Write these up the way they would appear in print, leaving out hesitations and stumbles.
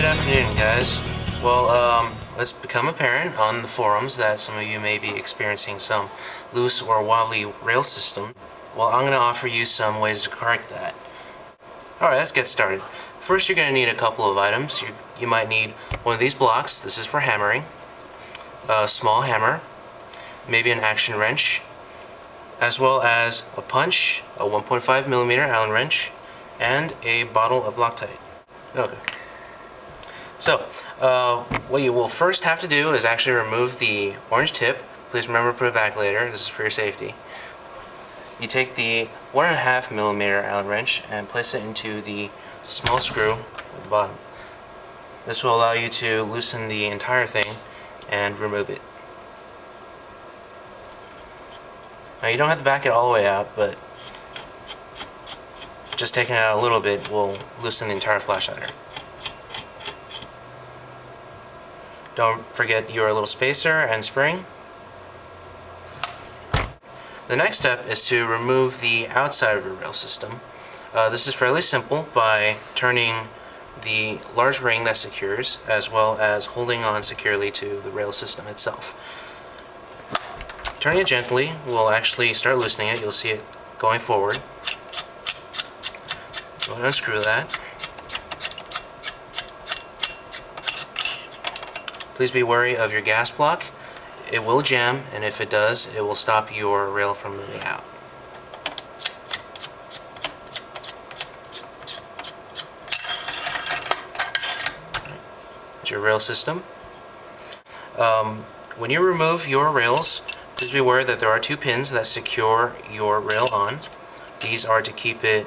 Good afternoon, guys. It's become apparent on the forums that some of you may be experiencing some loose or wobbly rail system. Well, I'm going to offer you some ways to correct that. Alright, let's get started. First, you're going to need a couple of items. You might need one of these blocks. This is for hammering. A small hammer, maybe an action wrench, as well as a punch, a 1.5mm Allen wrench, and a bottle of Loctite. Okay. So, what you will first have to do is actually remove the orange tip. Please remember to put it back later. This is for your safety. You take the 1.5mm Allen wrench and place it into the small screw at the bottom. This will allow you to loosen the entire thing and remove it. Now you don't have to back it all the way out, but just taking it out a little bit will loosen the entire flash hider. Don't forget your little spacer and spring. The next step is to remove the outside of your rail system. This is fairly simple by turning the large ring that secures, as well as holding on securely to the rail system itself. Turning it gently will actually start loosening it. You'll see it going forward. Go ahead and unscrew that. Please be wary of your gas block. It will jam, and if it does, it will stop your rail from moving out. That's your rail system. When you remove your rails, please be aware that there are two pins that secure your rail on. These are to keep it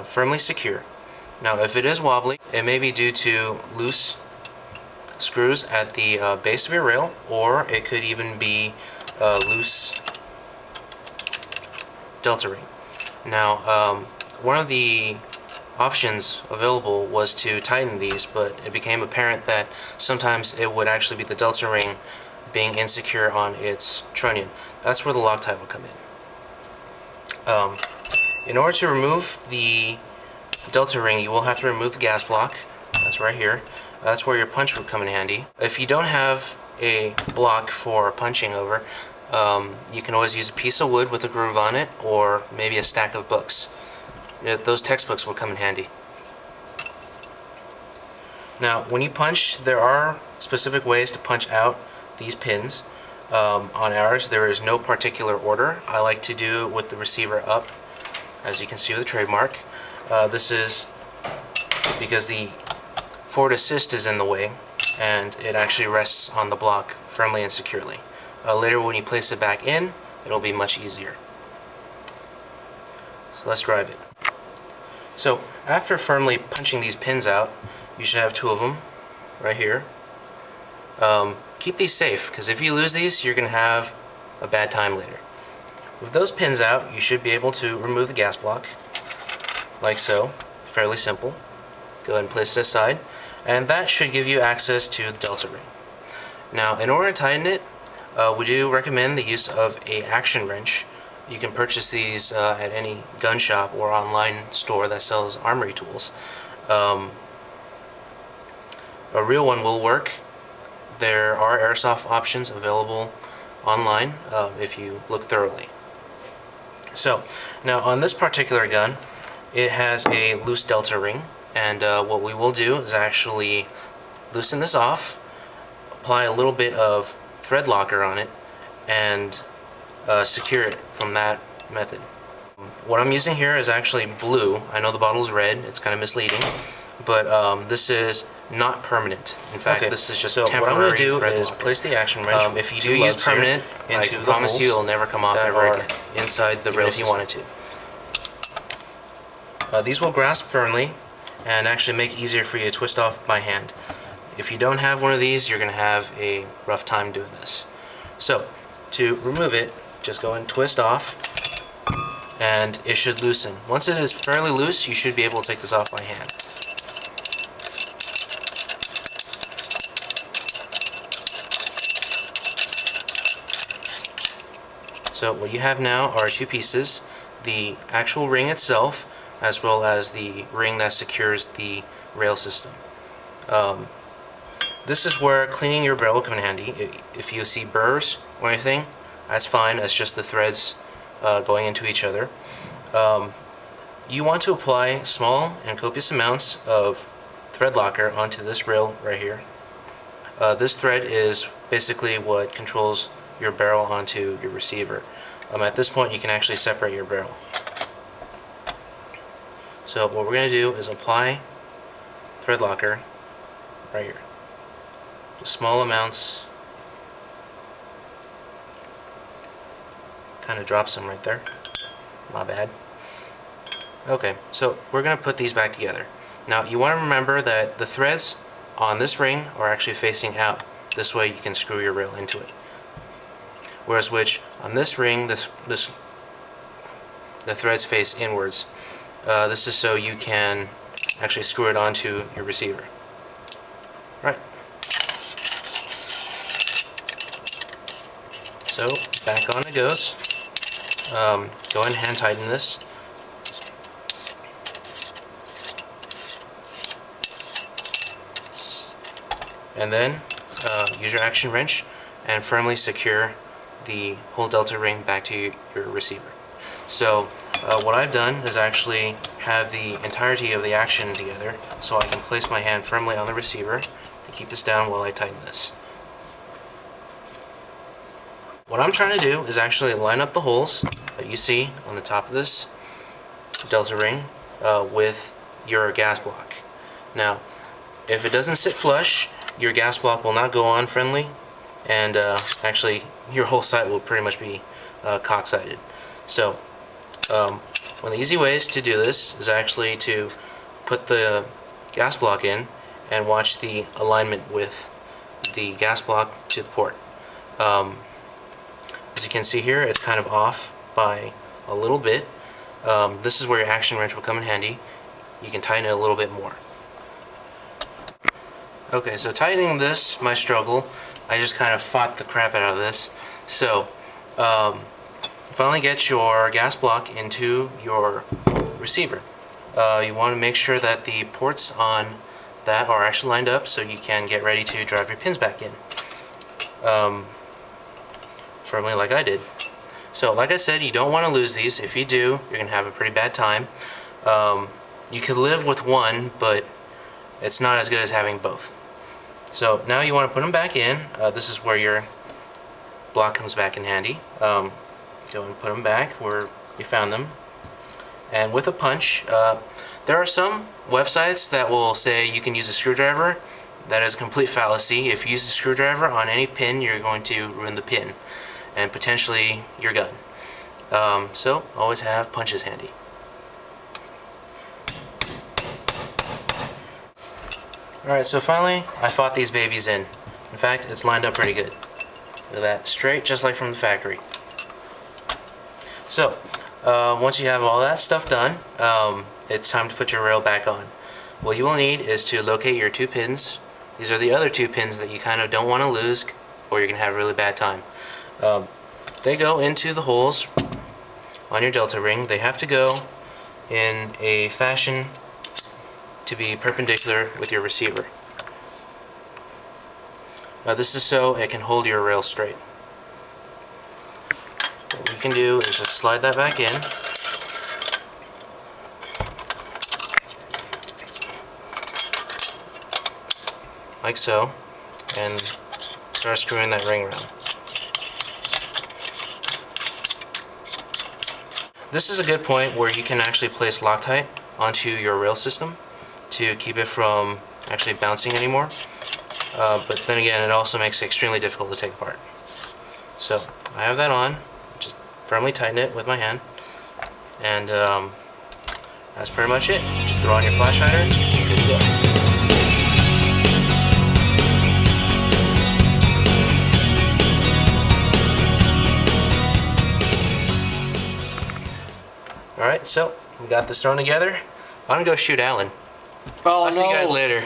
firmly secure. Now, if it is wobbly, it may be due to loose screws at the base of your rail, or it could even be a loose delta ring. Now, one of the options available was to tighten these, but it became apparent that sometimes it would actually be the delta ring being insecure on its trunnion. That's where the Loctite will come in. In order to remove the delta ring, you will have to remove the gas block. That's right here. That's where your punch would come in handy. If you don't have a block for punching over, you can always use a piece of wood with a groove on it, or maybe a stack of books. Those textbooks will come in handy. Now, when you punch, there are specific ways to punch out these pins. On ours, there is no particular order. I like to do it with the receiver up, as you can see with the trademark. This is because the forward assist is in the way, and it actually rests on the block firmly and securely. Later, when you place it back in, it'll be much easier. So let's drive it. So after firmly punching these pins out, you should have two of them right here. Keep these safe, because if you lose these, you're going to have a bad time later. With those pins out, you should be able to remove the gas block, like so. Fairly simple. Go ahead and place it aside, and that should give you access to the delta ring. Now, in order to tighten it, we do recommend the use of an action wrench. You can purchase these at any gun shop or online store that sells armory tools. A real one will work. There are airsoft options available online if you look thoroughly. So, now on this particular gun, it has a loose delta ring, and what we will do is actually loosen this off, apply a little bit of thread locker on it, and secure it from that method. What I'm using here is actually blue. I know the bottle's red, it's kind of misleading, but this is not permanent. In fact, this is just temporary. What I'm going to do is place the action wrench. If you do use permanent, I promise you it'll never come off ever again inside the rail if you wanted to. These will grasp firmly and actually make it easier for you to twist off by hand. If you don't have one of these, you're going to have a rough time doing this. So, to remove it, just go and twist off, and it should loosen. Once it is fairly loose, you should be able to take this off by hand. So what you have now are two pieces, the actual ring itself, as well as the ring that secures the rail system. This is where cleaning your barrel will come in handy. If you see burrs or anything, that's fine. That's just the threads going into each other. You want to apply small and copious amounts of thread locker onto this rail right here. This thread is basically what controls your barrel onto your receiver. At this point, you can actually separate your barrel. So what we're going to do is apply thread locker right here. Just small amounts. Kind of drop some right there. My bad. Okay, so we're going to put these back together. Now you want to remember that the threads on this ring are actually facing out. This way you can screw your rail into it. Whereas which on this ring, the threads face inwards. This is so you can actually screw it onto your receiver. Right. So back on it goes. Go ahead and hand tighten this. And then use your action wrench and firmly secure the whole delta ring back to your receiver. So what I've done is actually have the entirety of the action together, so I can place my hand firmly on the receiver to keep this down while I tighten this. What I'm trying to do is actually line up the holes that you see on the top of this delta ring with your gas block. Now, if it doesn't sit flush, your gas block will not go on friendly, and actually your whole site will pretty much be cock-sided. So one of the easy ways to do this is actually to put the gas block in and watch the alignment with the gas block to the port. As you can see here, it's kind of off by a little bit. This is where your action wrench will come in handy. You can tighten it a little bit more. Okay, so tightening this, my struggle, I just kind of fought the crap out of this. So, finally get your gas block into your receiver. You want to make sure that the ports on that are actually lined up so you can get ready to drive your pins back in. Firmly like I did. So, like I said, you don't want to lose these. If you do, you're going to have a pretty bad time. You could live with one, but it's not as good as having both. So now you want to put them back in. This is where your block comes back in handy. Go and put them back where you found them. And with a punch, there are some websites that will say you can use a screwdriver. That is a complete fallacy. If you use a screwdriver on any pin, you're going to ruin the pin and potentially your gun. So always have punches handy. Alright, so finally I fought these babies in. In fact, it's lined up pretty good. Look at that, straight just like from the factory. So, once you have all that stuff done, it's time to put your rail back on. What you will need is to locate your two pins. These are the other two pins that you kind of don't want to lose, or you're going to have a really bad time. They go into the holes on your delta ring. They have to go in a fashion to be perpendicular with your receiver. Now this is so it can hold your rail straight. What you can do is just slide that back in. Like so, and start screwing that ring around. This is a good point where you can actually place Loctite onto your rail system to keep it from actually bouncing anymore. But then again, it also makes it extremely difficult to take apart. So I have that on. Just firmly tighten it with my hand, and that's pretty much it. Just throw on your flash hider, and good to go. Alright, so we got this thrown together. I'm gonna go shoot Alan. Oh, I'll see you guys later.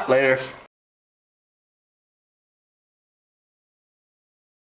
Later.